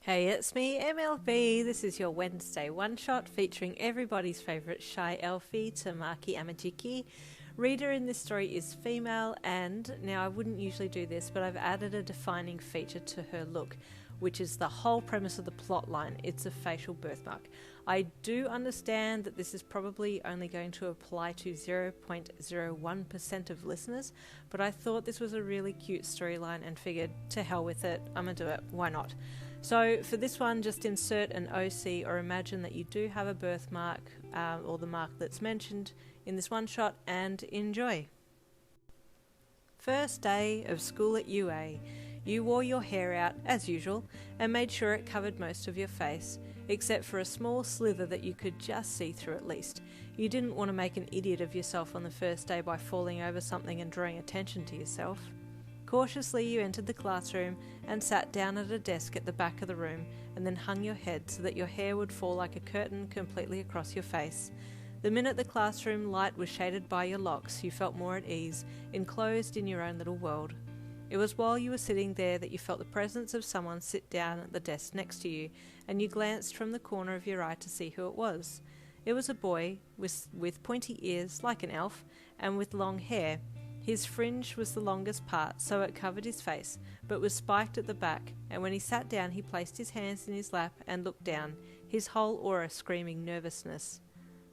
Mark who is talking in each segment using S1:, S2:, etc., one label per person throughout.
S1: Hey, it's me, MLB. This is your Wednesday one-shot featuring everybody's favourite shy elfie, Tamaki Amajiki. Reader in this story is female, and now I wouldn't usually do this, but I've added a defining feature to her look, which is the whole premise of the plot line. It's a facial birthmark. I do understand that this is probably only going to apply to 0.01% of listeners, but I thought this was a really cute storyline and figured, to hell with it, I'm gonna do it, why not? So for this one, just insert an OC or imagine that you do have a birthmark or the mark that's mentioned in this one shot, and enjoy. First day of school at UA. You wore your hair out, as usual, and made sure it covered most of your face, except for a small slither that you could just see through at least. You didn't want to make an idiot of yourself on the first day by falling over something and drawing attention to yourself. Cautiously you entered the classroom and sat down at a desk at the back of the room, and then hung your head so that your hair would fall like a curtain completely across your face. The minute the classroom light was shaded by your locks, you felt more at ease, enclosed in your own little world. It was while you were sitting there that you felt the presence of someone sit down at the desk next to you, and you glanced from the corner of your eye to see who it was. It was a boy with pointy ears like an elf, and with long hair. His fringe was the longest part, so it covered his face, but was spiked at the back, and when he sat down he placed his hands in his lap and looked down, his whole aura screaming nervousness.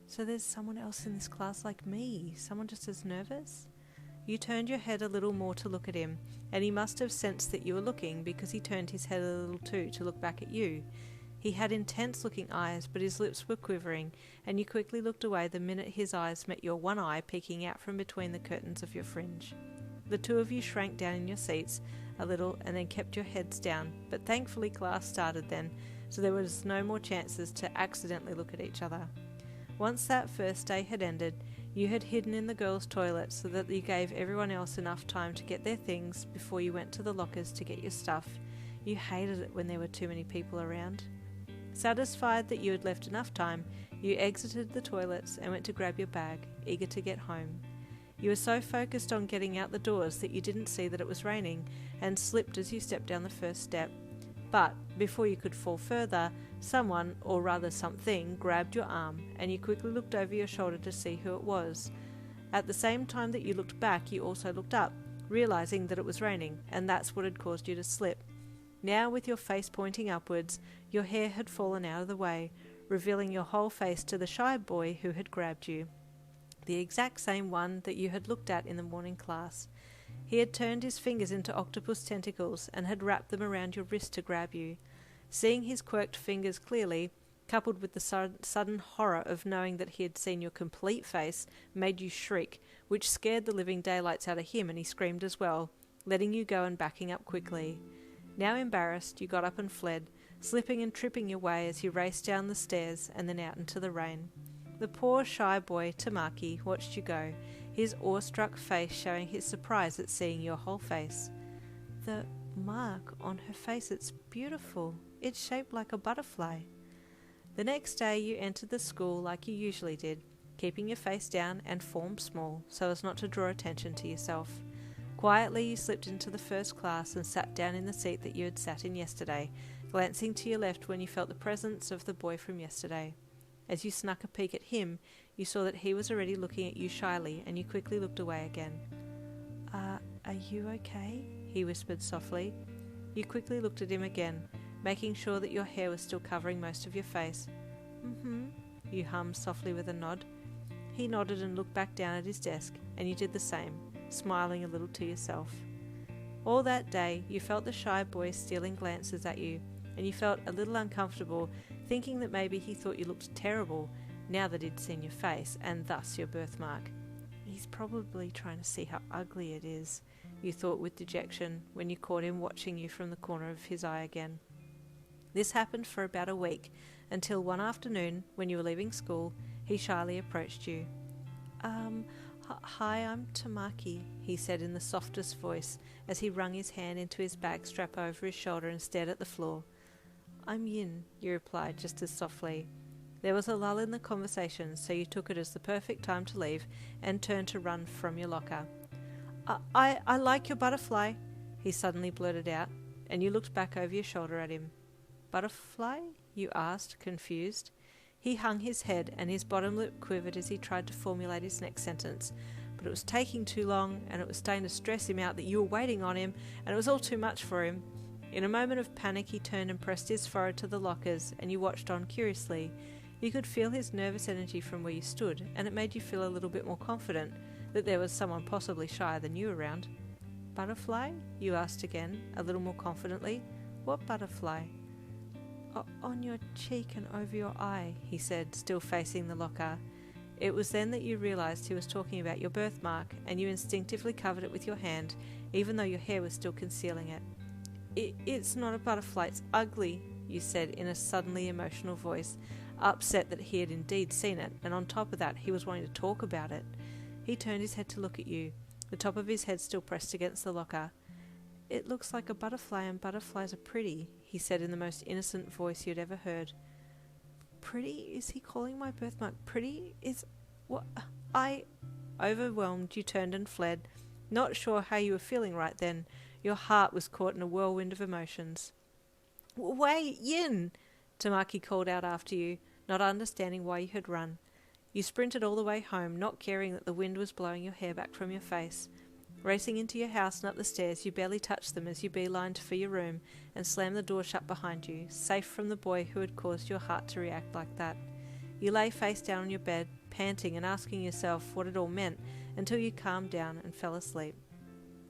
S1: So there's someone else in this class like me, someone just as nervous? You turned your head a little more to look at him, and he must have sensed that you were looking because he turned his head a little too to look back at you. He had intense-looking eyes, but his lips were quivering, and you quickly looked away the minute his eyes met your one eye peeking out from between the curtains of your fringe. The two of you shrank down in your seats a little and then kept your heads down, but thankfully class started then, so there was no more chances to accidentally look at each other. Once that first day had ended, you had hidden in the girls' toilet so that you gave everyone else enough time to get their things before you went to the lockers to get your stuff. You hated it when there were too many people around. Satisfied that you had left enough time, you exited the toilets and went to grab your bag, eager to get home. You were so focused on getting out the doors that you didn't see that it was raining, and slipped as you stepped down the first step. But before you could fall further, someone, or rather something, grabbed your arm, and you quickly looked over your shoulder to see who it was. At the same time that you looked back, you also looked up, realizing that it was raining, and that's what had caused you to slip. Now, with your face pointing upwards, your hair had fallen out of the way, revealing your whole face to the shy boy who had grabbed you. The exact same one that you had looked at in the morning class. He had turned his fingers into octopus tentacles and had wrapped them around your wrist to grab you. Seeing his quirked fingers clearly, coupled with the sudden horror of knowing that he had seen your complete face, made you shriek, which scared the living daylights out of him, and he screamed as well, letting you go and backing up quickly. Now embarrassed, you got up and fled, slipping and tripping your way as you raced down the stairs and then out into the rain. The poor shy boy, Tamaki, watched you go, his awestruck face showing his surprise at seeing your whole face. The mark on her face, it's beautiful. It's shaped like a butterfly. The next day you entered the school like you usually did, keeping your face down and form small so as not to draw attention to yourself. Quietly you slipped into the first class and sat down in the seat that you had sat in yesterday, glancing to your left when you felt the presence of the boy from yesterday. As you snuck a peek at him, you saw that he was already looking at you shyly, and you quickly looked away again. Are you okay?" he whispered softly. You quickly looked at him again, making sure that your hair was still covering most of your face. "Mm-hmm," you hummed softly with a nod. He nodded and looked back down at his desk, and you did the same, smiling a little to yourself. All that day, you felt the shy boy stealing glances at you, and you felt a little uncomfortable, thinking that maybe he thought you looked terrible, now that he'd seen your face, and thus your birthmark. He's probably trying to see how ugly it is, you thought with dejection, when you caught him watching you from the corner of his eye again. This happened for about a week, until one afternoon, when you were leaving school, he shyly approached you. Hi, I'm Tamaki," he said in the softest voice, as he wrung his hand into his bag strap over his shoulder and stared at the floor. "I'm Yin," you replied just as softly. There was a lull in the conversation, so you took it as the perfect time to leave and turned to run from your locker. I like your butterfly," he suddenly blurted out, and you looked back over your shoulder at him. Butterfly? You asked, confused. He hung his head and his bottom lip quivered as he tried to formulate his next sentence. But it was taking too long, and it was starting to stress him out that you were waiting on him, and it was all too much for him. In a moment of panic, he turned and pressed his forehead to the lockers, and you watched on curiously. You could feel his nervous energy from where you stood, and it made you feel a little bit more confident that there was someone possibly shyer than you around. Butterfly? You asked again, a little more confidently. What butterfly? On your cheek and over your eye, he said, still facing the locker. It was then that you realised he was talking about your birthmark, and you instinctively covered it with your hand, even though your hair was still concealing it. It's not a butterfly, it's ugly, you said in a suddenly emotional voice, upset that he had indeed seen it, and on top of that he was wanting to talk about it. He turned his head to look at you, the top of his head still pressed against the locker. It looks like a butterfly, and butterflies are pretty, he said in the most innocent voice you'd ever heard. Pretty? Is he calling my birthmark pretty? What? Overwhelmed, you turned and fled, not sure how you were feeling right then. Your heart was caught in a whirlwind of emotions. Wait, Yin! Tamaki called out after you, not understanding why you had run. You sprinted all the way home, not caring that the wind was blowing your hair back from your face. Racing into your house and up the stairs, you barely touched them as you beelined for your room and slammed the door shut behind you, safe from the boy who had caused your heart to react like that. You lay face down on your bed, panting and asking yourself what it all meant until you calmed down and fell asleep.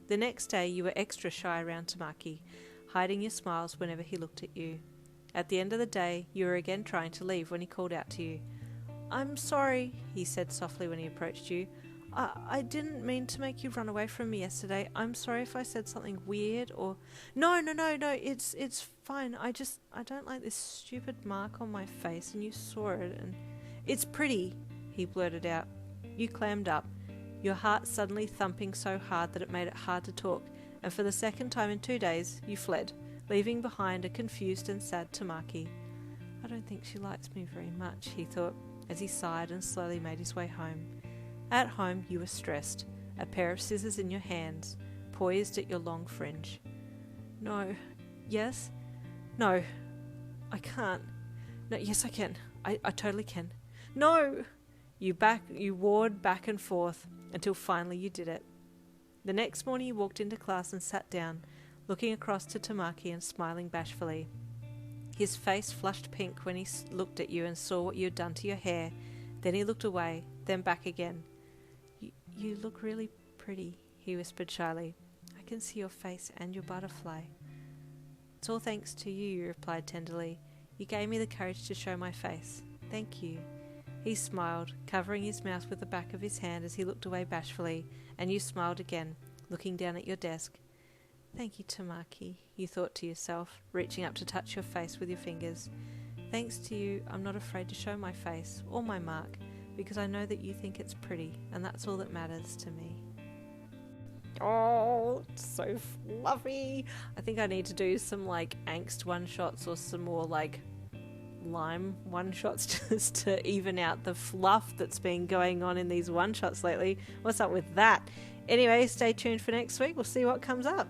S1: The next day you were extra shy around Tamaki, hiding your smiles whenever he looked at you. At the end of the day, you were again trying to leave when he called out to you. I'm sorry, he said softly when he approached you. I didn't mean to make you run away from me yesterday. I'm sorry if I said something weird or... No, it's fine. I don't like this stupid mark on my face and you saw it and... It's pretty, he blurted out. You clammed up, your heart suddenly thumping so hard that it made it hard to talk, and for the second time in 2 days, you fled, leaving behind a confused and sad Tamaki. I don't think she likes me very much, he thought, as he sighed and slowly made his way home. At home, you were stressed, a pair of scissors in your hands, poised at your long fringe. No. Yes? No. I can't. No, yes I can. I totally can. No! You warred back and forth, until finally you did it. The next morning you walked into class and sat down, looking across to Tamaki and smiling bashfully. His face flushed pink when he looked at you and saw what you had done to your hair. Then he looked away, then back again. You look really pretty, he whispered shyly. I can see your face and your butterfly. It's all thanks to you, you replied tenderly. You gave me the courage to show my face. Thank you. He smiled, covering his mouth with the back of his hand as he looked away bashfully, and you smiled again, looking down at your desk. Thank you, Tamaki, you thought to yourself, reaching up to touch your face with your fingers. Thanks to you, I'm not afraid to show my face, or my mark, because I know that you think it's pretty, and that's all that matters to me. Oh, it's so fluffy. I think I need to do some angst one-shots or some more lime one-shots just to even out the fluff that's been going on in these one-shots lately. What's up with that? Anyway, stay tuned for next week. We'll see what comes up.